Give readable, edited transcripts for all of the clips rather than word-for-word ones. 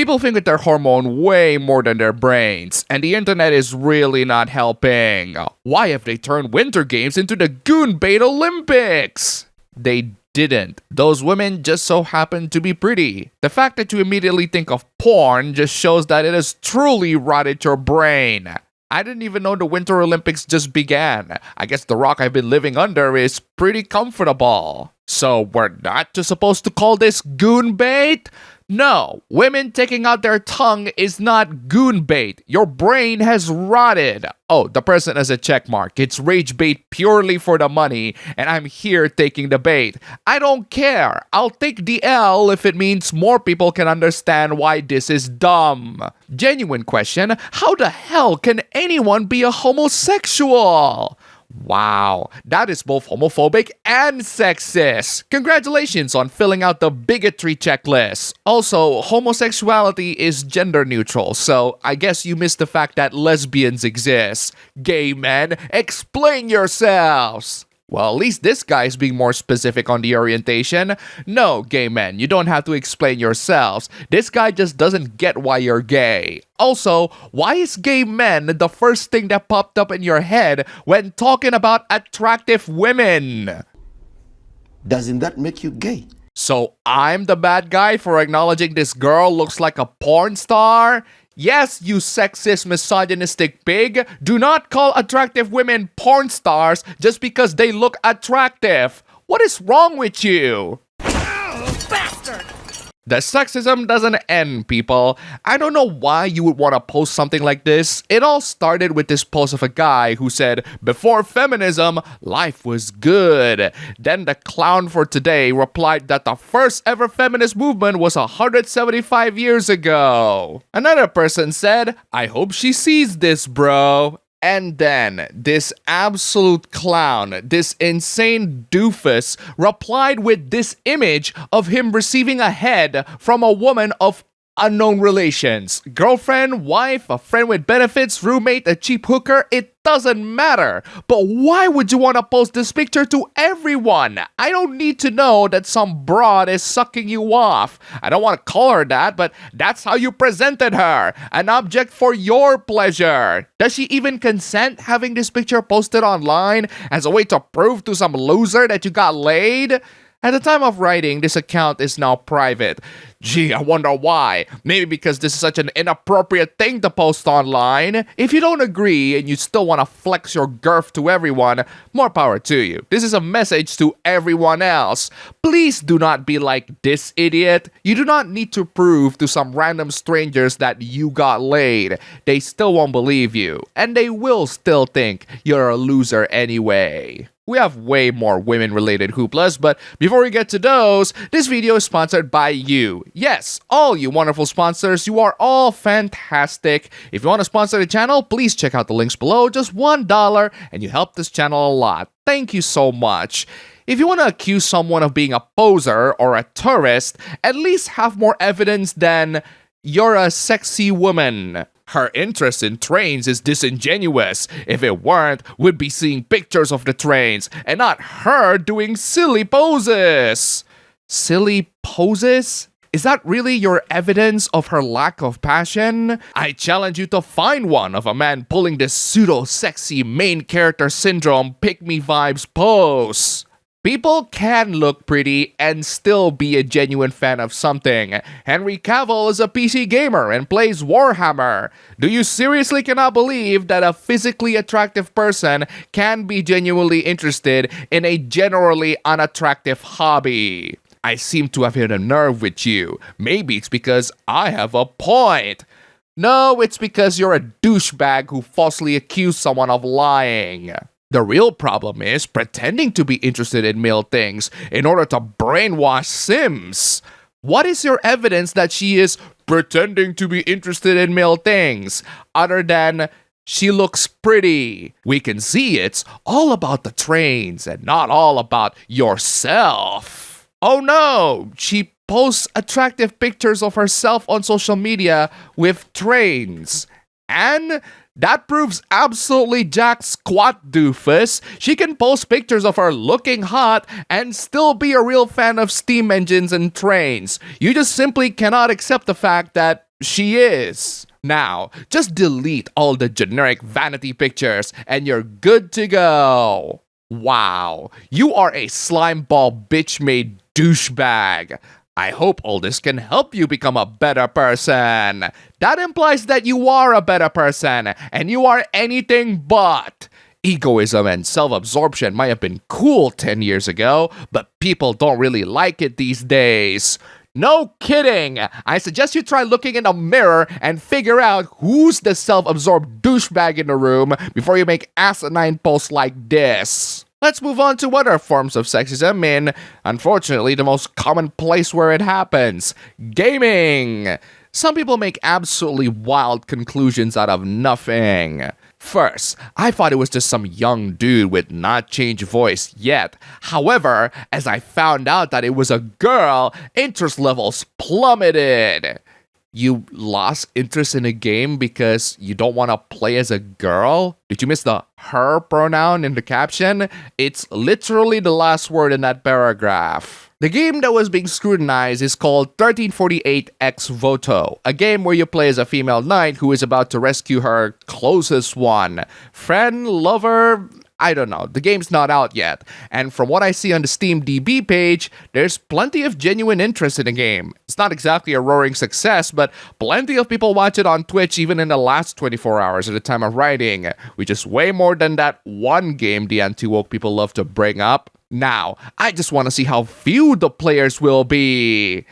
People think with their hormone way more than their brains, and the internet is really not helping. Why have they turned Winter Games into the Goon Bait Olympics? They didn't. Those women just so happen to be pretty. The fact that you immediately think of porn just shows that it has truly rotted your brain. I didn't even know the Winter Olympics just began. I guess the rock I've been living under is pretty comfortable. So we're not just supposed to call this goon bait? No, women taking out their tongue is not goon bait. Your brain has rotted. Oh, the person has a check mark. It's rage bait purely for the money, and I'm here taking the bait. I don't care. I'll take the L if it means more people can understand why this is dumb. Genuine question, how the hell can anyone be a homosexual? Wow, that is both homophobic and sexist. Congratulations on filling out the bigotry checklist. Also, homosexuality is gender neutral, so I guess you missed the fact that lesbians exist. Gay men, explain yourselves! Well, at least this guy is being more specific on the orientation. No, gay men, you don't have to explain yourselves. This guy just doesn't get why you're gay. Also, why is gay men the first thing that popped up in your head when talking about attractive women? Doesn't that make you gay? So I'm the bad guy for acknowledging this girl looks like a porn star? Yes, you sexist, misogynistic pig. Do not call attractive women porn stars just because they look attractive. What is wrong with you? Oh, bastard! The sexism doesn't end, people. I don't know why you would want to post something like this. It all started with this post of a guy who said, before feminism, life was good. Then the clown for today replied that the first ever feminist movement was 175 years ago. Another person said, I hope she sees this, bro. And then, this absolute clown, this insane doofus, replied with this image of him receiving a head from a woman of unknown relations. Girlfriend, wife, a friend with benefits, roommate, a cheap hooker, it doesn't matter. But why would you want to post this picture to everyone? I don't need to know that some broad is sucking you off. I don't want to call her that, but that's how you presented her. An object for your pleasure. Does she even consent having this picture posted online as a way to prove to some loser that you got laid? At the time of writing, this account is now private. Gee, I wonder why. Maybe because this is such an inappropriate thing to post online. If you don't agree and you still want to flex your girth to everyone, more power to you. This is a message to everyone else. Please do not be like this idiot. You do not need to prove to some random strangers that you got laid. They still won't believe you, and they will still think you're a loser anyway. We have way more women-related hooplas, but before we get to those, this video is sponsored by you. Yes, all you wonderful sponsors, you are all fantastic. If you want to sponsor the channel, please check out the links below. Just $1, and you help this channel a lot. Thank you so much. If you want to accuse someone of being a poser or a tourist, at least have more evidence than you're a sexy woman. Her interest in trains is disingenuous. If it weren't, we'd be seeing pictures of the trains and not her doing silly poses. Silly poses? Is that really your evidence of her lack of passion? I challenge you to find one of a man pulling this pseudo-sexy main character syndrome pick-me vibes pose. People can look pretty and still be a genuine fan of something. Henry Cavill is a PC gamer and plays Warhammer. Do you seriously cannot believe that a physically attractive person can be genuinely interested in a generally unattractive hobby? I seem to have hit a nerve with you. Maybe it's because I have a point. No, it's because you're a douchebag who falsely accused someone of lying. The real problem is pretending to be interested in male things in order to brainwash Sims. What is your evidence that she is pretending to be interested in male things, other than she looks pretty? We can see it's all about the trains and not all about yourself. Oh no, she posts attractive pictures of herself on social media with trains. And that proves absolutely jack squat, doofus. She can post pictures of her looking hot and still be a real fan of steam engines and trains. You just simply cannot accept the fact that she is. Now, just delete all the generic vanity pictures and you're good to go. Wow, you are a slimeball bitch-made douchebag. I hope all this can help you become a better person. That implies that you are a better person, and you are anything but. Egoism and self-absorption might have been cool 10 years ago, but people don't really like it these days. No kidding! I suggest you try looking in a mirror and figure out who's the self-absorbed douchebag in the room before you make asinine posts like this. Let's move on to other forms of sexism in, unfortunately, the most common place where it happens: gaming. Some people make absolutely wild conclusions out of nothing. First, I thought it was just some young dude with not changed voice yet. However, as I found out that it was a girl, interest levels plummeted. You lost interest in a game because you don't want to play as a girl? Did you miss the her pronoun in the caption? It's literally the last word in that paragraph. The game that was being scrutinized is called 1348 Ex Voto, a game where you play as a female knight who is about to rescue her closest one. Friend, lover, I don't know. The game's not out yet. And from what I see on the Steam DB page, there's plenty of genuine interest in the game. It's not exactly a roaring success, but plenty of people watch it on Twitch even in the last 24 hours at the time of writing, which is way more than that one game the anti-woke people love to bring up. Now, I just want to see how few the players will be.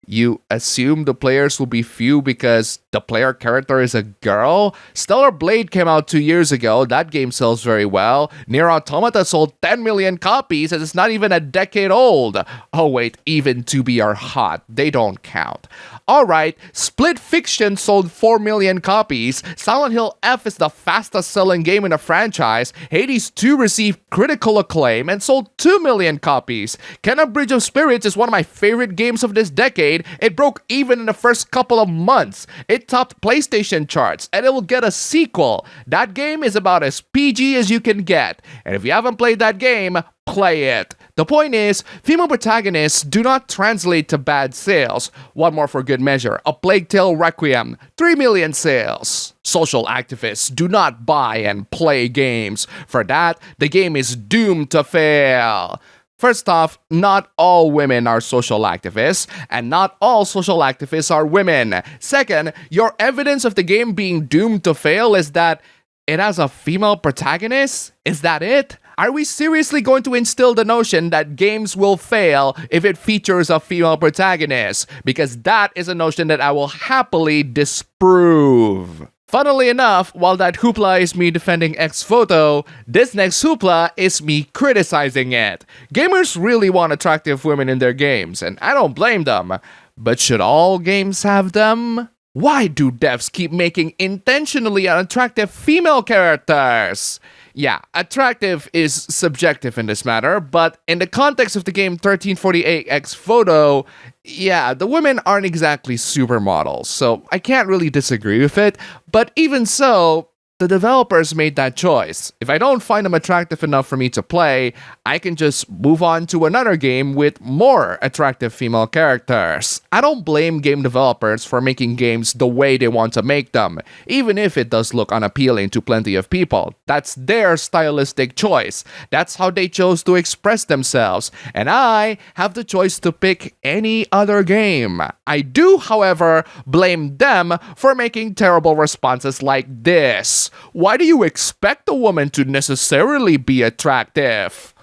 You assume the players will be few because the player character is a girl? Stellar Blade came out 2 years ago. That game sells very well. Nier Automata sold 10 million copies and it's not even a decade old. Oh wait, even 2B are hot. They don't count. Alright, Split Fiction sold 4 million copies. Silent Hill F is the fastest selling game in the franchise. Hades 2 received critical acclaim and sold 2 million copies. Kena Bridge of Spirits is one of my favorite games of this decade. It broke even in the first couple of months. It topped PlayStation charts, and it will get a sequel. That game is about as PG as you can get. And if you haven't played that game, play it. The point is, female protagonists do not translate to bad sales. One more for good measure. A Plague Tale Requiem, 3 million sales. Social activists do not buy and play games. For that, the game is doomed to fail. First off, not all women are social activists, and not all social activists are women. Second, your evidence of the game being doomed to fail is that it has a female protagonist? Is that it? Are we seriously going to instill the notion that games will fail if it features a female protagonist? Because that is a notion that I will happily disprove. Funnily enough, while that hoopla is me defending Ex Voto, this next hoopla is me criticizing it. Gamers really want attractive women in their games, and I don't blame them. But should all games have them? Why do devs keep making intentionally unattractive female characters? Yeah, attractive is subjective in this matter, but in the context of the game 1348 Ex Voto, yeah, the women aren't exactly supermodels, so I can't really disagree with it, but even so, the developers made that choice. If I don't find them attractive enough for me to play, I can just move on to another game with more attractive female characters. I don't blame game developers for making games the way they want to make them, even if it does look unappealing to plenty of people. That's their stylistic choice. That's how they chose to express themselves, and I have the choice to pick any other game. I do, however, blame them for making terrible responses like this. Why do you expect a woman to necessarily be attractive?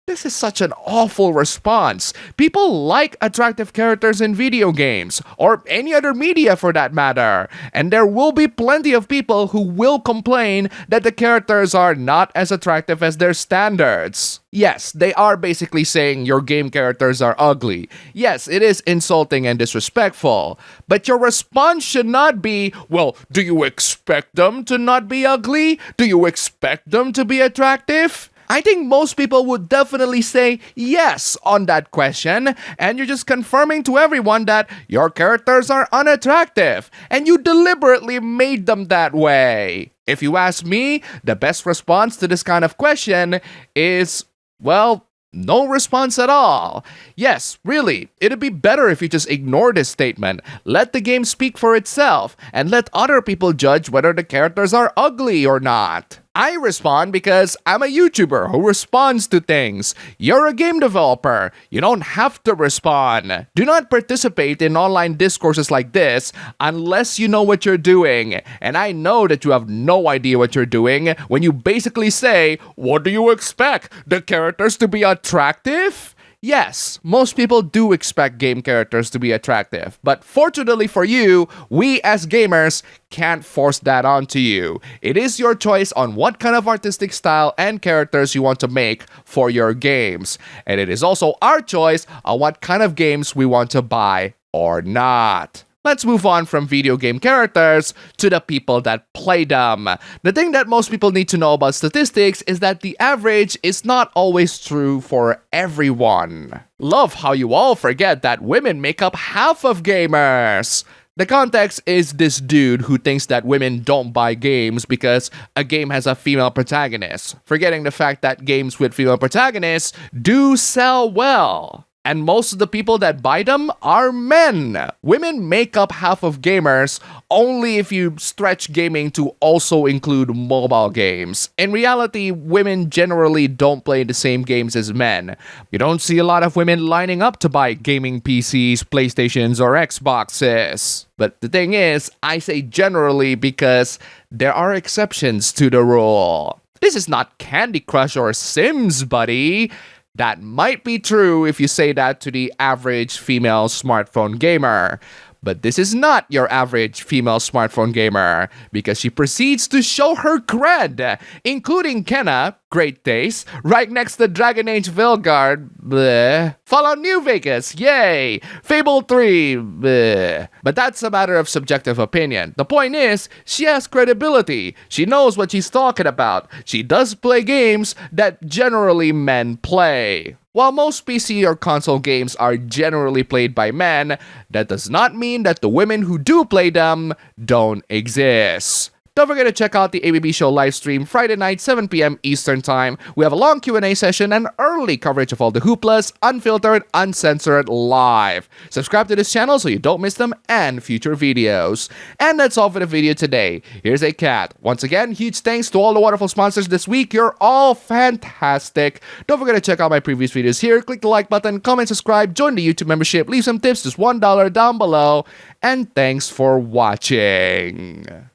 This is such an awful response. People like attractive characters in video games, or any other media for that matter, and there will be plenty of people who will complain that the characters are not as attractive as their standards. Yes, they are basically saying your game characters are ugly. Yes, it is insulting and disrespectful. But your response should not be, well, do you expect them to not be ugly? Do you expect them to be attractive? I think most people would definitely say yes on that question, and you're just confirming to everyone that your characters are unattractive, and you deliberately made them that way. If you ask me, the best response to this kind of question is, well, No response at all. Yes, really, it'd be better if you just ignore this statement, let the game speak for itself, and let other people judge whether the characters are ugly or not. I respond because I'm a YouTuber who responds to things. You're a game developer. You don't have to respond. Do not participate in online discourses like this unless you know what you're doing. And I know that you have no idea what you're doing when you basically say, what do you expect? The characters to be attractive? Yes, most people do expect game characters to be attractive, but fortunately for you, we as gamers can't force that onto you. It is your choice on what kind of artistic style and characters you want to make for your games, and it is also our choice on what kind of games we want to buy or not. Let's move on from video game characters to the people that play them. The thing that most people need to know about statistics is that the average is not always true for everyone. Love how you all forget that women make up half of gamers. The context is this dude who thinks that women don't buy games because a game has a female protagonist, forgetting the fact that games with female protagonists do sell well. And most of the people that buy them are men. Women make up half of gamers only if you stretch gaming to also include mobile games. In reality, women generally don't play the same games as men. You don't see a lot of women lining up to buy gaming PCs, PlayStations, or Xboxes. But the thing is, I say generally because there are exceptions to the rule. This is not Candy Crush or Sims, buddy. That might be true if you say that to the average female smartphone gamer. But this is not your average female smartphone gamer because she proceeds to show her cred, including Kenna, great taste, right next to Dragon Age Veilguard, bleh. Fallout New Vegas, yay! Fable 3, bleh. But that's a matter of subjective opinion. The point is, she has credibility. She knows what she's talking about. She does play games that generally men play. While most PC or console games are generally played by men, that does not mean that the women who do play them don't exist. Don't forget to check out the ABB Show live stream Friday night, 7 p.m. Eastern Time. We have a long Q&A session and early coverage of all the hooplas, unfiltered, uncensored, live. Subscribe to this channel so you don't miss them and future videos. And that's all for the video today. Here's a cat. Once again, huge thanks to all the wonderful sponsors this week. You're all fantastic. Don't forget to check out my previous videos here. Click the like button, comment, subscribe, join the YouTube membership, leave some tips, just $1 down below. And thanks for watching.